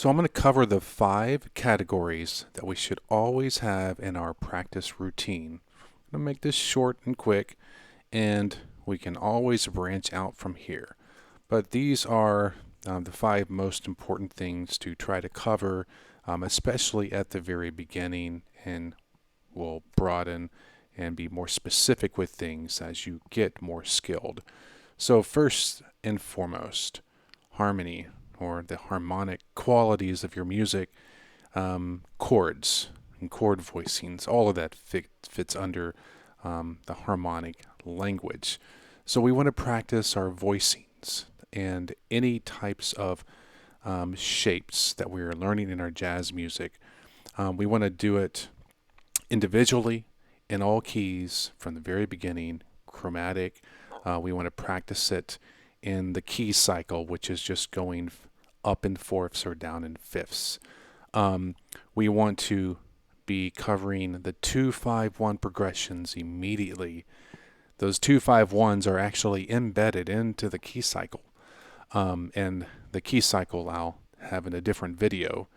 So I'm going to cover the 5 categories that we should always have in our practice routine. I'm going to make this short and quick, and we can always branch out from here. But these are the 5 most important things to try to cover, especially at the very beginning, and we'll broaden and be more specific with things as you get more skilled. So first and foremost, harmony, or the harmonic qualities of your music, chords and chord voicings, all of that fits under the harmonic language. So we want to practice our voicings and any types of shapes that we're learning in our jazz music. We want to do it individually in all keys from the very beginning, chromatic. We want to practice it in the key cycle, which is just going up in fourths or down in fifths. We want to be covering the 2-5-1 progressions immediately. Those 2-5-1s are actually embedded into the key cycle. And the key cycle I'll have in a different video.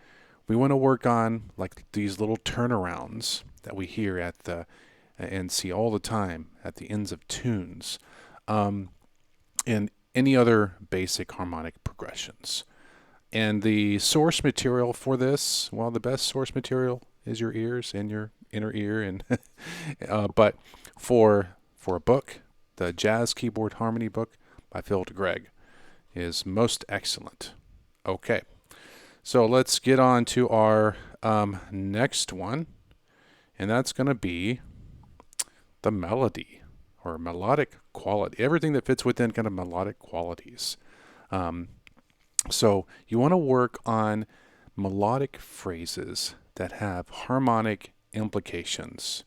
We want to work on like these little turnarounds that we hear at the and see all the time at the ends of tunes, and any other basic harmonic progressions. And the source material for this, well, the best source material is your ears and your inner ear. And but for a book, the Jazz Keyboard Harmony book by Phil DeGreg is most excellent. Okay, so let's get on to our next one, and that's going to be the melody or melodic quality. Everything that fits within kind of melodic qualities. So you want to work on melodic phrases that have harmonic implications.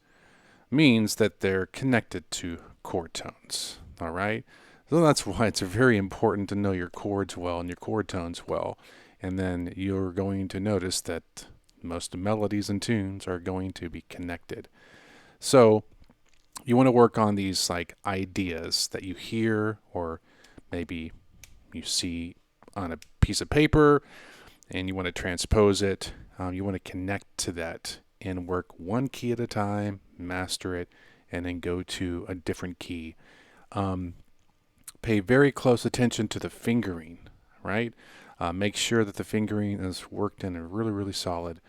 Means that they're connected to chord tones. All right? So that's why it's very important to know your chords well and your chord tones well. And then you're going to notice that most melodies and tunes are going to be connected. So you want to work on these like ideas that you hear or maybe you see on a piece of paper and you want to transpose it. You want to connect to that and work one key at a time, master it, and then go to a different key. Pay very close attention to the fingering, right? Make sure that the fingering is worked in and really, really solid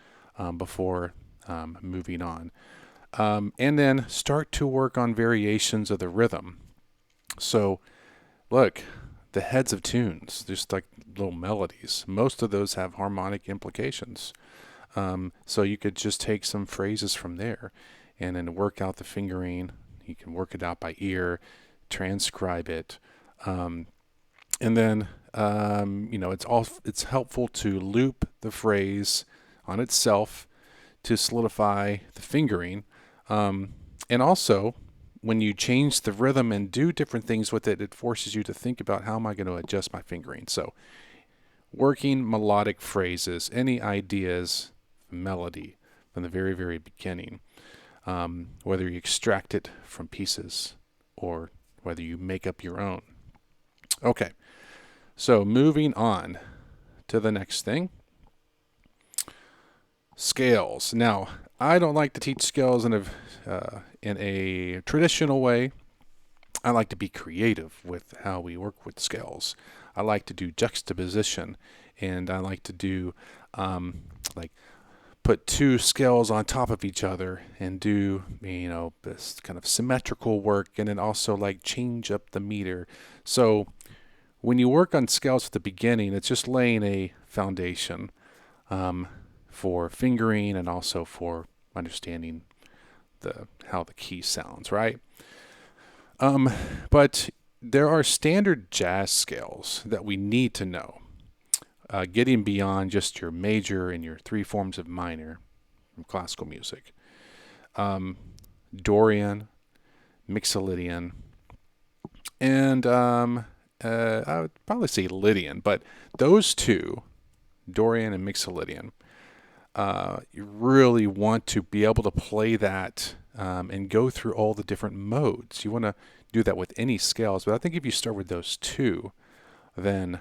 before moving on. And then start to work on variations of the rhythm. So, look, the heads of tunes, just like little melodies, most of those have harmonic implications. So you could just take some phrases from there and then work out the fingering. You can work it out by ear, transcribe it. And then, it's helpful to loop the phrase on itself to solidify the fingering. And also, when you change the rhythm and do different things with it, it forces you to think about how am I going to adjust my fingering. So working melodic phrases, any ideas, melody from the very, very beginning, whether you extract it from pieces or whether you make up your own. Okay, so moving on to the next thing. Scales. Now, I don't like to teach scales in a traditional way. I like to be creative with how we work with scales. I like to do juxtaposition, and I like to do put 2 scales on top of each other and do this kind of symmetrical work, and then also like change up the meter. So when you work on scales at the beginning, it's just laying a foundation for fingering and also for understanding how the key sounds, right? But there are standard jazz scales that we need to know, getting beyond just your major and your 3 forms of minor from classical music. Dorian, Mixolydian, and I would probably say Lydian, but those 2, Dorian and Mixolydian, you really want to be able to play that and go through all the different modes. You want to do that with any scales, but I think if you start with those 2, then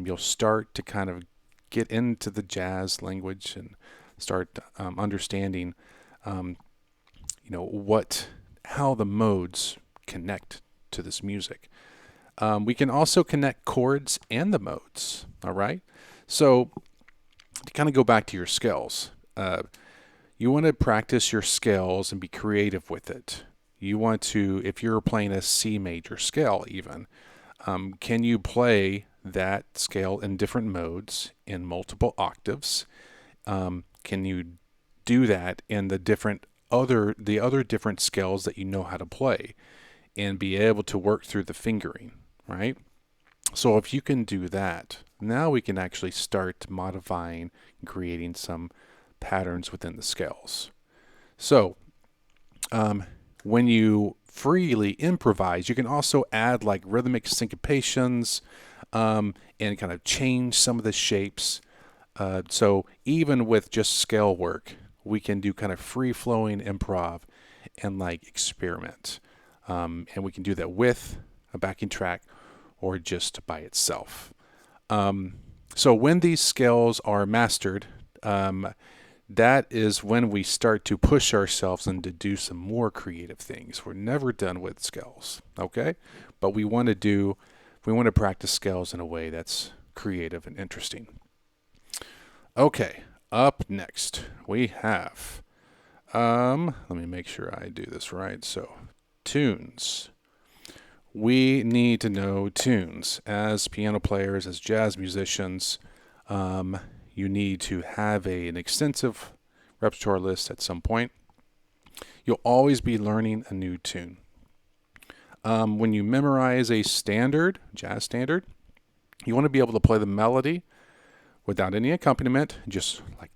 you'll start to kind of get into the jazz language and start understanding, how the modes connect to this music. We can also connect chords and the modes. All right. So to kind of go back to your scales, you want to practice your scales and be creative with it. You want to, if you're playing a C major scale even, can you play that scale in different modes in multiple octaves? Can you do that in the other different scales that you know how to play and be able to work through the fingering, right? So if you can do that, now we can actually start modifying and creating some patterns within the scales. So when you freely improvise, you can also add like rhythmic syncopations and kind of change some of the shapes. So even with just scale work, we can do kind of free-flowing improv and like experiment. And we can do that with a backing track or just by itself. So when these scales are mastered, that is when we start to push ourselves and to do some more creative things. We're never done with scales, okay? But we want to practice scales in a way that's creative and interesting. Okay, up next we have, let me make sure I do this right. So, tunes. We need to know tunes. As piano players, as jazz musicians, you need to have an extensive repertoire list at some point. You'll always be learning a new tune. When you memorize a standard, jazz standard, you want to be able to play the melody without any accompaniment, just like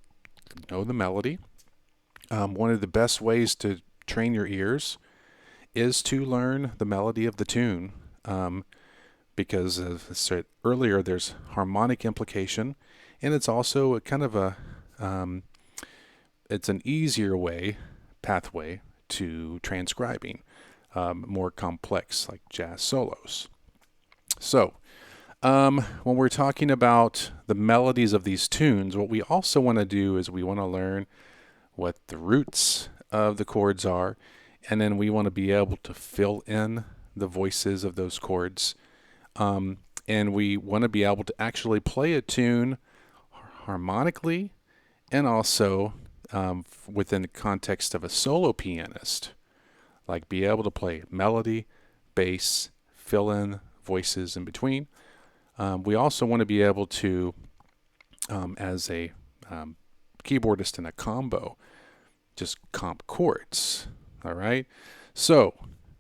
know the melody. One of the best ways to train your ears is to learn the melody of the tune, because as I said earlier, there's harmonic implication, and it's also a kind of it's an easier pathway to transcribing more complex like jazz solos. So when we're talking about the melodies of these tunes, what we also want to do is we want to learn what the roots of the chords are, and then we want to be able to fill in the voices of those chords. And we want to be able to actually play a tune harmonically and also within the context of a solo pianist, like be able to play melody, bass, fill in voices in between. We also want to be able to, as a keyboardist in a combo, just comp chords. All right. So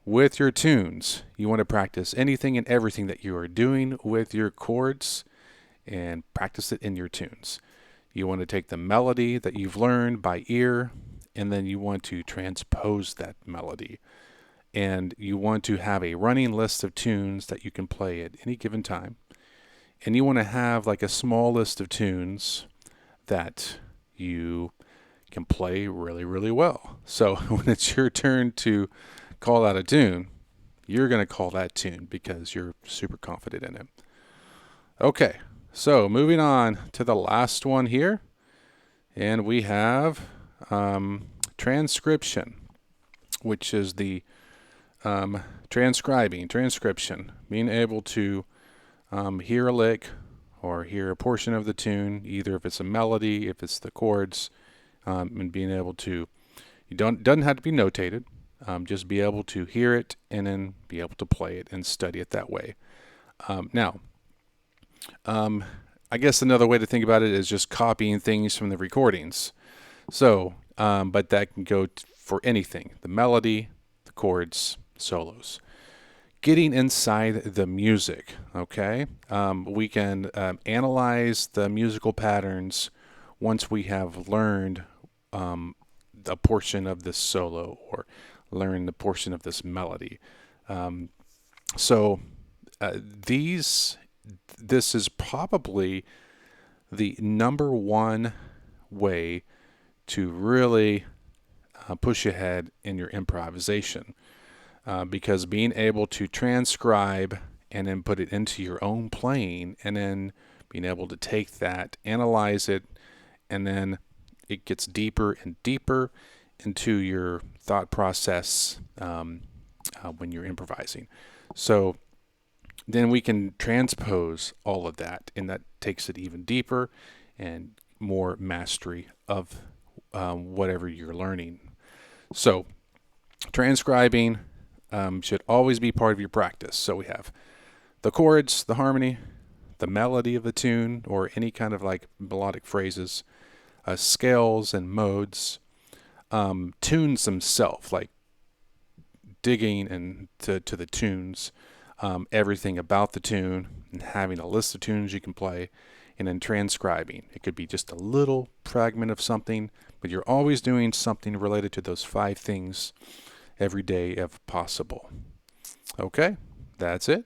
with your tunes, you want to practice anything and everything that you are doing with your chords and practice it in your tunes. You want to take the melody that you've learned by ear, and then you want to transpose that melody. And you want to have a running list of tunes that you can play at any given time. And you want to have like a small list of tunes that you can play really, really well. So when it's your turn to call out a tune, you're going to call that tune because you're super confident in it. Okay, so moving on to the last one here. And we have transcription, which is the transcription, being able to hear a lick or hear a portion of the tune, either if it's a melody, if it's the chords, and being able to, doesn't have to be notated, just be able to hear it and then be able to play it and study it that way. Now, I guess another way to think about it is just copying things from the recordings. So, but that can go for anything, the melody, the chords, solos. Getting inside the music, okay? We can analyze the musical patterns once we have learned a portion of this solo or learn the portion of this melody. This is probably the number one way to really push ahead in your improvisation, because being able to transcribe and then put it into your own playing and then being able to take that, analyze it, and then it gets deeper and deeper into your thought process when you're improvising. So then we can transpose all of that, and that takes it even deeper and more mastery of whatever you're learning. So transcribing should always be part of your practice. So we have the chords, the harmony, the melody of the tune, or any kind of like melodic phrases, scales and modes, tunes themselves, like digging into the tunes, everything about the tune, and having a list of tunes you can play, and then transcribing. It could be just a little fragment of something, but you're always doing something related to those 5 things every day if possible. Okay, that's it.